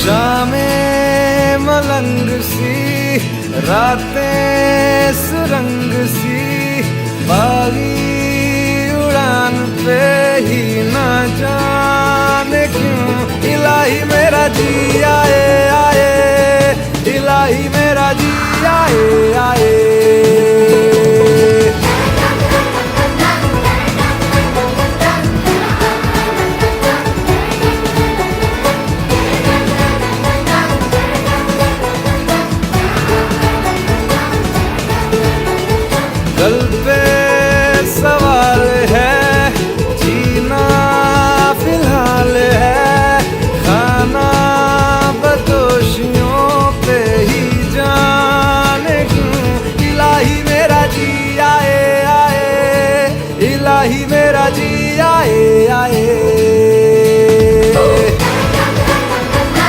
शामें मलंग सी, रातें सुरंग सी, बागी उड़ान पे ही ना जाने क्यों इलाही मेरा जी